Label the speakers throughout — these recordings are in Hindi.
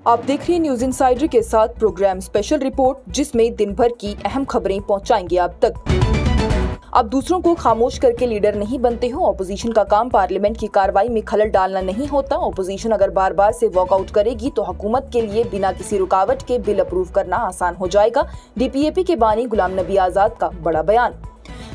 Speaker 1: आप देख रहे हैं न्यूज इनसाइडर के साथ प्रोग्राम स्पेशल रिपोर्ट, जिसमें दिन भर की अहम खबरें पहुंचाएंगे आप तक। आप दूसरों को खामोश करके लीडर नहीं बनते हो। ऑपोजिशन का काम पार्लियामेंट की कार्रवाई में खलल डालना नहीं होता। ऑपोजिशन अगर बार बार से वॉकआउट करेगी तो हुकूमत के लिए बिना किसी रुकावट के बिल अप्रूव करना आसान हो जाएगा। डीपीएपी के बानी गुलाम नबी आजाद का बड़ा बयान।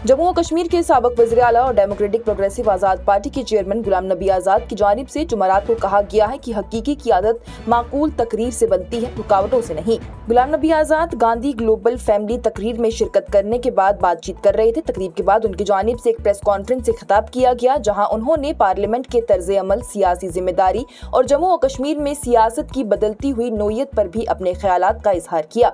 Speaker 1: जम्मू और कश्मीर के साबिक वज़ीर आला और डेमोक्रेटिक प्रोग्रेसिव आजाद पार्टी के चेयरमैन गुलाम नबी आजाद की जानिब से जुमेरात को कहा गया है कि हकीकी क़ियादत माकूल तकरीर से बनती है, रुकावटों से नहीं। गुलाम नबी आजाद गांधी ग्लोबल फैमिली तकरीर में शिरकत करने के बाद बातचीत कर रहे थे। तकरीर के बाद उनकी जानिब से एक प्रेस कॉन्फ्रेंस से खिताब किया गया, जहाँ उन्होंने पार्लियामेंट के तर्ज अमल, सियासी जिम्मेदारी और जम्मू और कश्मीर में सियासत की बदलती हुई नोयत पर भी अपने ख्यालात का इजहार किया।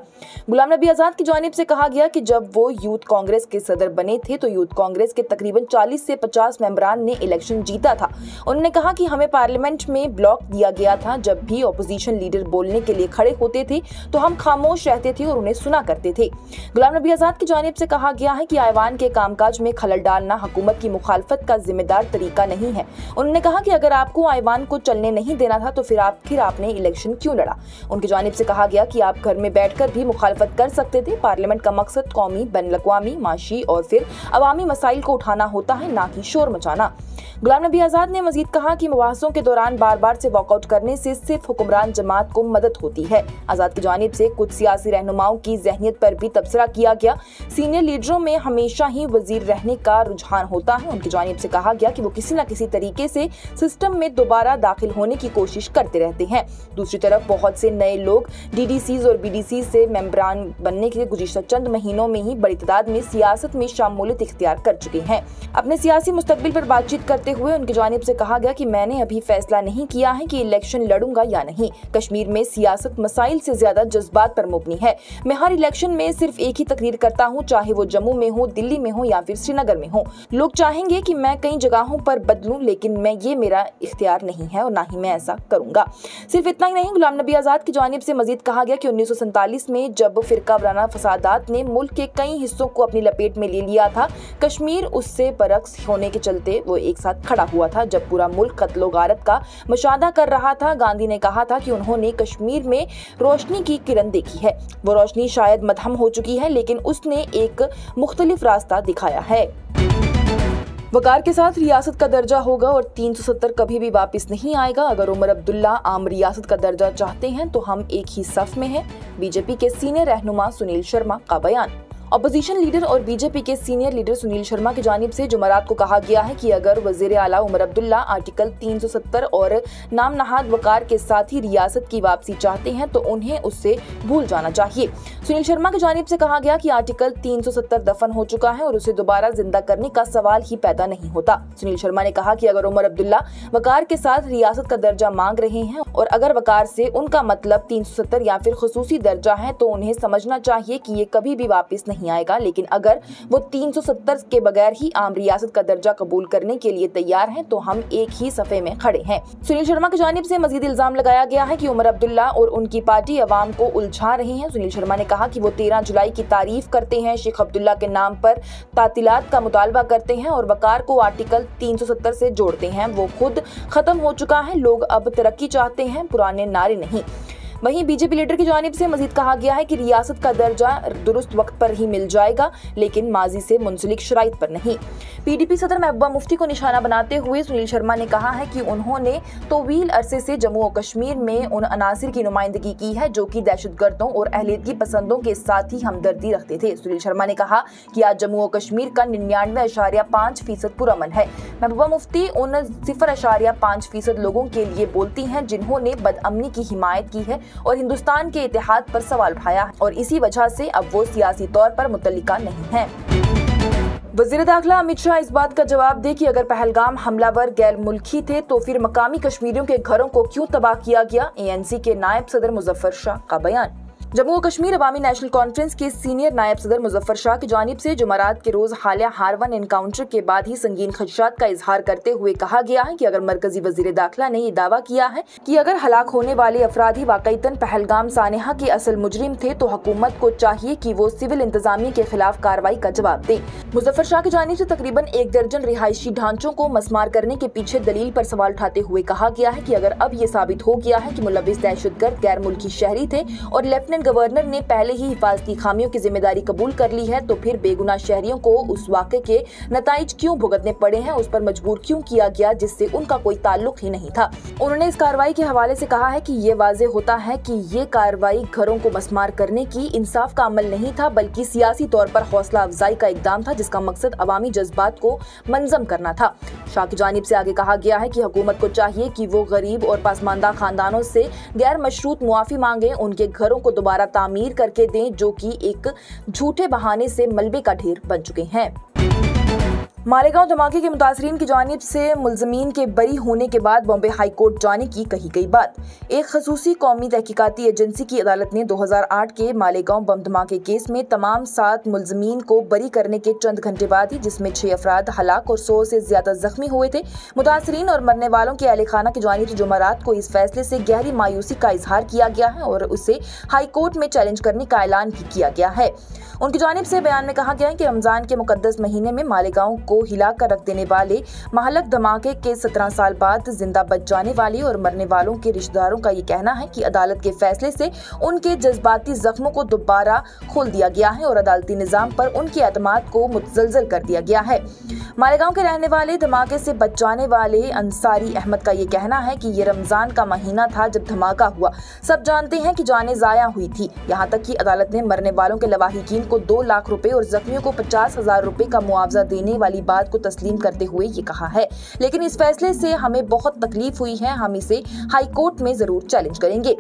Speaker 1: गुलाम नबी आजाद की जानिब से कहा गया कि जब वो यूथ कांग्रेस के सदर बने थे तो यूथ कांग्रेस के तकरीबन 40 से 50 मेंबरान ने इलेक्शन जीता था। उन्होंने कहा कि हमें पार्लियामेंट में ब्लॉक दिया गया था। जब भी ऑपोजिशन लीडर बोलने के लिए खड़े होते थे तो हम खामोश रहते थे और उन्हें सुना करते थे। गुलाम नबी आजाद की जानिब से कहा गया है कि ऐवान के कामकाज में खलल डालना हुकूमत की मुखालफत का जिम्मेदार तरीका नहीं है। उन्होंने कहा कि अगर आपको ऐवान को चलने नहीं देना था तो फिर आपने इलेक्शन क्यों लड़ा। उनकी जानिब से कहा गया कि आप घर में बैठकर भी मुखालफत कर सकते थे। पार्लियामेंट का मकसद कौमी, बैनुल-अक़वामी, माशी और फिर अवामी मसाइल को उठाना होता है, ना कि शोर मचाना। गुलाम नबी आजाद ने मजीद कहा कि मुबाहसों के दौरान बार बार से वॉकआउट करने से सिर्फ हुक्मरान जमात को मदद होती है। आजाद की जानिब से कुछ सियासी रहनुमाओं की जहनियत पर भी तबसरा किया गया। सीनियर लीडरों में हमेशा ही वजीर रहने का रुझान होता है। उनकी जानिब से कहा गया कि वो किसी न किसी तरीके से सिस्टम में दोबारा दाखिल होने की कोशिश करते रहते हैं। दूसरी तरफ बहुत से नए लोग डीडीसीज और बीडीसी से मेंबरान बनने के गुज़िश्ता चंद महीनों में ही बड़ी तादाद में सियासत में शामूलियत इख्तियार कर चुके हैं। अपने सियासी मुस्तकबिल पर बातचीत करते हुए उनकी जानिब से कहा गया कि मैंने अभी फैसला नहीं किया है कि इलेक्शन लड़ूंगा या नहीं। कश्मीर में सियासत मसाइल से ज्यादा जज्बात पर मुबनी है। मैं हर इलेक्शन में सिर्फ एक ही तकरीर करता हूँ, चाहे वो जम्मू में हो, दिल्ली में हो या फिर श्रीनगर में हो। लोग चाहेंगे कि मैं कई जगहों पर बदलूं, लेकिन ये मेरा इख्तियार नहीं है और ना ही मैं ऐसा करूंगा। सिर्फ इतना ही नहीं, गुलाम नबी आजाद की जानिब से मजीद कहा गया कि 1947 में जब फिरका वाराना फसादात ने मुल्क के कई हिस्सों को अपनी लपेट में ले लिया था, कश्मीर उससे बरक्स होने के चलते वो एक साथ खड़ा हुआ था। जब पूरा मुल्क कत्लो गारत का मुशाहदा कर रहा था, गांधी ने कहा था कि उन्होंने कश्मीर में रोशनी की किरण देखी है। वो रोशनी शायद मध्यम हो चुकी है, लेकिन उसने एक मुख्तलिफ रास्ता दिखाया है। वकार के साथ रियासत का दर्जा होगा और 370 कभी भी वापस नहीं आएगा। अगर उमर अब्दुल्ला आम रियासत का दर्जा चाहते हैं तो हम एक ही सफ में हैं। बीजेपी के सीनियर रहनुमा सुनील शर्मा का बयान। अपोजिशन लीडर और बीजेपी के सीनियर लीडर सुनील शर्मा की जानिब से जुमेरात को कहा गया है कि अगर वज़ीर आला उमर अब्दुल्ला आर्टिकल 370 और नाम नहाद वकार के साथ ही रियासत की वापसी चाहते हैं तो उन्हें उससे भूल जाना चाहिए। सुनील शर्मा की जानिब से कहा गया कि आर्टिकल 370 दफन हो चुका है और उसे दोबारा जिंदा करने का सवाल ही पैदा नहीं होता। सुनील शर्मा ने कहा कि अगर उमर अब्दुल्ला वकार के साथ रियासत का दर्जा मांग रहे हैं और अगर वकार से उनका मतलब 370 या फिर खुसूसी दर्जा है तो उन्हें समझना चाहिए कि ये कभी भी वापस नहीं आएगा। लेकिन अगर वो 370 के बगैर ही आम रियासत का दर्जा कबूल करने के लिए तैयार हैं तो हम एक ही सफे में खड़े हैं। सुनील शर्मा की जानिब से मजीद इल्जाम लगाया गया है कि उमर अब्दुल्ला और उनकी पार्टी अवाम को उलझा रही है। सुनील शर्मा ने कहा कि वो 13 जुलाई की तारीफ करते हैं, शेख अब्दुल्ला के नाम पर तातीलात का मुतालबा करते हैं और वकार को आर्टिकल 370 से जोड़ते हैं। वो खुद खत्म हो चुका है। लोग अब तरक्की चाहते हैं, पुराने नारे नहीं। वहीं बीजेपी लीडर की जानिब से मजीद कहा गया है कि रियासत का दर्जा दुरुस्त वक्त पर ही मिल जाएगा, लेकिन माजी से मुंसलिक शराइत पर नहीं। पीडीपी सदर महबूबा मुफ्ती को निशाना बनाते हुए सुनील शर्मा ने कहा है कि उन्होंने तवील अरसे से जम्मू और कश्मीर में उन अनासिर की नुमाइंदगी की है जो कि दहशतगर्दों और अहलियतगी पसंदों के साथ ही हमदर्दी रखते थे। सुनील शर्मा ने कहा कि आज जम्मू और कश्मीर का 99.5% पुरअमन है। महबूबा मुफ्ती उन 0.5% लोगों के लिए बोलती हैं जिन्होंने बदअमनी की हिमायत की है और हिंदुस्तान के इतिहाद पर सवाल उठाया और इसी वजह से अब वो सियासी तौर पर मुतल्लिका नहीं है। वज़ीर दाखिला अमित शाह इस बात का जवाब दे कि अगर पहलगाम हमलावर गैर मुल्की थे तो फिर मकामी कश्मीरियों के घरों को क्यों तबाह किया गया। एएनसी के नायब सदर मुजफ्फर शाह का बयान। जम्मू और कश्मीर अवामी नेशनल कॉन्फ्रेंस के सीनियर नायब सदर मुजफ्फर शाह की जानिब से जुमेरात के रोज हालिया हारवन एनकाउंटर के बाद ही संगीन खदशात का इजहार करते हुए कहा गया है कि अगर मरकजी वजीर दाखिला ने ये दावा किया है कि अगर हलाक होने वाले अफराधी वाकईतन पहलगाम सानेहा के असल मुजरिम थे तो हुकूमत को चाहिए कि वो सिविल इंतजामिया के खिलाफ कार्रवाई का जवाब दे। मुजफ्फर शाह की जानिब से तकरीबन 1 दर्जन रिहायशी ढांचों को मस्मार करने के पीछे दलील पर सवाल उठाते हुए कहा गया है कि अगर अब ये साबित हो गया है कि मुलविस दहशतगर्द गैर मुल्की शहरी थे और लेफ्टिनेंट गवर्नर ने पहले ही हिफाजती खामियों की जिम्मेदारी कबूल कर ली है तो फिर बेगुनाह शहरियों को उस वाक़े के नताइज क्यों भुगतने पड़े हैं, उस पर मजबूर क्यों किया गया जिससे उनका कोई ताल्लुक ही नहीं था। उन्होंने इस कार्रवाई के हवाले से कहा है कि ये वाज़ेह होता है कि ये कार्रवाई घरों को मस्मार करने की इंसाफ का अमल नहीं था बल्कि सियासी तौर पर हौसला अफजाई का इकदाम था जिसका मकसद अवामी जज्बात को मंजम करना था। शाह की जानिब से आगे कहा गया है कि हुकूमत को चाहिए कि वो गरीब और पसमानदा खानदानों से गैर मशरूत मुआफी मांगे, उनके घरों को दोबारा तामीर करके दें जो कि एक झूठे बहाने से मलबे का ढेर बन चुके हैं। मालेगांव धमाके के मुतासरीन की जानिब से मुल्ज़मीन के बरी होने के बाद बॉम्बे हाई कोर्ट जाने की कही गई बात। एक खसूसी कौमी तहकीकाती एजेंसी की अदालत ने 2008 के मालेगांव बम धमाके केस में तमाम 7 मुल्ज़मीन को बरी करने के चंद घंटे बाद ही, जिसमें 6 अफराद हलाक और 100 से ज्यादा जख्मी हुए थे, मुतासरीन और मरने वालों के अहले खाना की जानिब से जुमेरात को इस फैसले से गहरी मायूसी का इजहार किया गया है और उसे हाई कोर्ट में चैलेंज करने का ऐलान भी किया गया है। उनकी जानिब से बयान में कहा गया है कि रमजान के मुकद्दस महीने में मालेगांव को हिलाकर रख देने वाले महलक धमाके के 17 साल बाद जिंदा बच जाने वाले और मरने वालों के रिश्तेदारों का ये कहना है कि अदालत के फैसले से उनके जज्बाती जख्मों को दोबारा खोल दिया गया है और अदालती निजाम पर उनके एतमाद को मुतज़लज़ल कर दिया गया है। मालेगांव के रहने वाले धमाके से बच जाने वाले अंसारी अहमद का ये कहना है कि ये रमजान का महीना था जब धमाका हुआ। सब जानते हैं कि जानें ज़ाया हुई थी। यहाँ तक कि अदालत ने मरने वालों के लवाहिकीन को 2 लाख रुपए और जख्मियों को 50,000 रुपए का मुआवजा देने वाली बात को तस्लीम करते हुए ये कहा है, लेकिन इस फैसले से हमें बहुत तकलीफ हुई है, हम इसे हाई कोर्ट में जरूर चैलेंज करेंगे।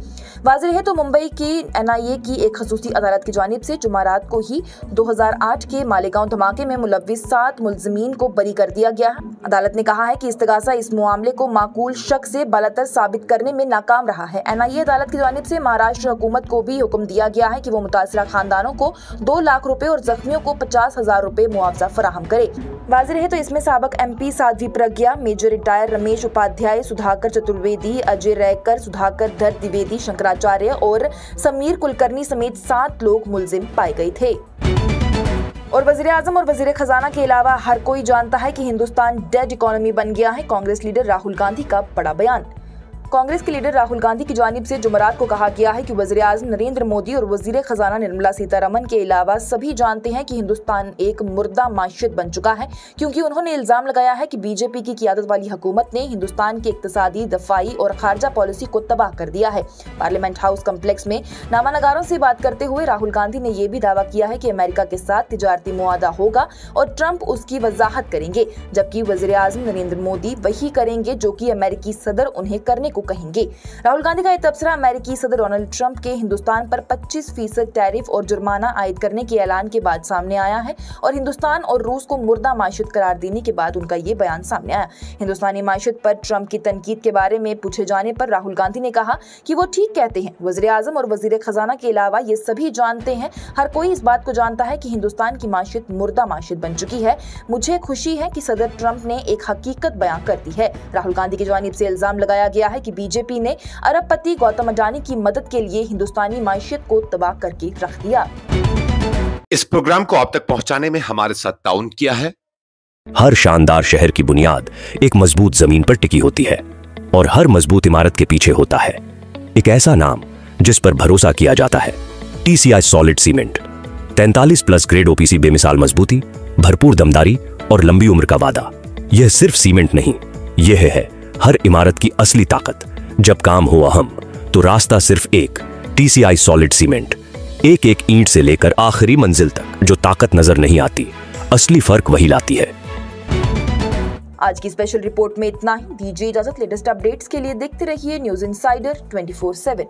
Speaker 1: वाज़ेह है तो मुंबई की NIA की एक खसूसी अदालत की जानिब से जुमेरात को ही 2008 के मालेगांव धमाके में मुलव्विस 7 मुल्ज़मीन को बरी कर दिया गया है। अदालत ने कहा है कि इस्तगासा इस मामले को माकूल शक से बालातर साबित करने में नाकाम रहा है। NIA अदालत की जानिब से महाराष्ट्र हुकूमत को भी हुक्म दिया गया है कि वो मुतासरा खानदानों को 2 लाख रुपए और जख्मियों को 50,000 रुपए मुआवजा फराहम करे। वाज़ेह है तो इसमें साबक MP Sadhvi Pragya, major retire Ramesh Upadhyay, Sudhakar Chaturvedi, Ajay रैकर, Sudhakar धर द्विवेदी, शंकराचार्य और समीर कुलकर्णी समेत 7 लोग मुल्जिम पाए गए थे। और वज़ीर आज़म और वज़ीर खजाना के अलावा हर कोई जानता है कि हिंदुस्तान डेड इकोनॉमी बन गया है। कांग्रेस लीडर राहुल गांधी का बड़ा बयान। कांग्रेस के लीडर राहुल गांधी की जानिब से जुमेरात को कहा गया है कि वज़ीर आज़म नरेंद्र मोदी और वज़ीर खजाना निर्मला सीतारमन के अलावा सभी जानते हैं कि हिंदुस्तान एक मुर्दा माशियत बन चुका है, क्योंकि उन्होंने इल्जाम लगाया है कि बीजेपी की क़ियादत वाली हुकूमत ने हिंदुस्तान की इक्तिसादी, दफाई और खारजा पॉलिसी को तबाह कर दिया है। पार्लियामेंट हाउस कम्प्लेक्स में नामानगारों से बात करते हुए राहुल गांधी ने यह भी दावा किया है कि अमेरिका के साथ तिजारती मुआहदा होगा और ट्रंप उसकी वजाहत करेंगे, जबकि वज़ीर आज़म नरेंद्र मोदी वही करेंगे जो कि अमेरिकी सदर उन्हें करने को कहेंगे। राहुल गांधी का यह तबसरा अमेरिकी सदर डोनाल्ड ट्रंप के हिंदुस्तान पर 25% टैरिफ और जुर्माना आयद करने के ऐलान के बाद सामने आया है और हिंदुस्तान और रूस को मुर्दा माशियत करार देने के बाद उनका ये बयान सामने आया। हिंदुस्तानी माशियत पर ट्रंप की तनकीद के बारे में पूछे जाने पर राहुल गांधी ने कहा कि वो ठीक कहते हैं। वज़ीर आज़म और वज़ीर खजाना के अलावा ये सभी जानते हैं, हर कोई इस बात को जानता है कि हिंदुस्तान की माशियत मुर्दा माशियत बन चुकी है। मुझे खुशी है कि सदर ट्रंप ने एक हकीकत बयां कर दी है। राहुल गांधी की जानिब से इल्जाम लगाया गया है कि बीजेपी ने अरबपति गौतम अडानी की मदद के लिए हिंदुस्तानी माशियत को तबाह करके रख दिया।
Speaker 2: इस प्रोग्राम को आप तक पहुंचाने में हमारे साथ ताउन किया है।
Speaker 3: हर शानदार शहर की बुनियाद एक मजबूत जमीन पर टिकी होती है और हर मजबूत इमारत के पीछे होता है एक ऐसा नाम जिस पर भरोसा किया जाता है। TCI solid cement 43+ grade OPC, बेमिसाल मजबूती, भरपूर दमदारी और लंबी उम्र का वादा। यह सिर्फ सीमेंट नहीं, यह है हर इमारत की असली ताकत। जब काम हो अहम तो रास्ता सिर्फ एक, TCI सॉलिड सीमेंट। एक एक ईंट से लेकर आखिरी मंजिल तक जो ताकत नजर नहीं आती, असली फर्क वही लाती है।
Speaker 1: आज की स्पेशल रिपोर्ट में इतना ही। दीजिए इजाजत। लेटेस्ट अपडेट्स के लिए देखते रहिए न्यूज़ इंसाइडर 24/7।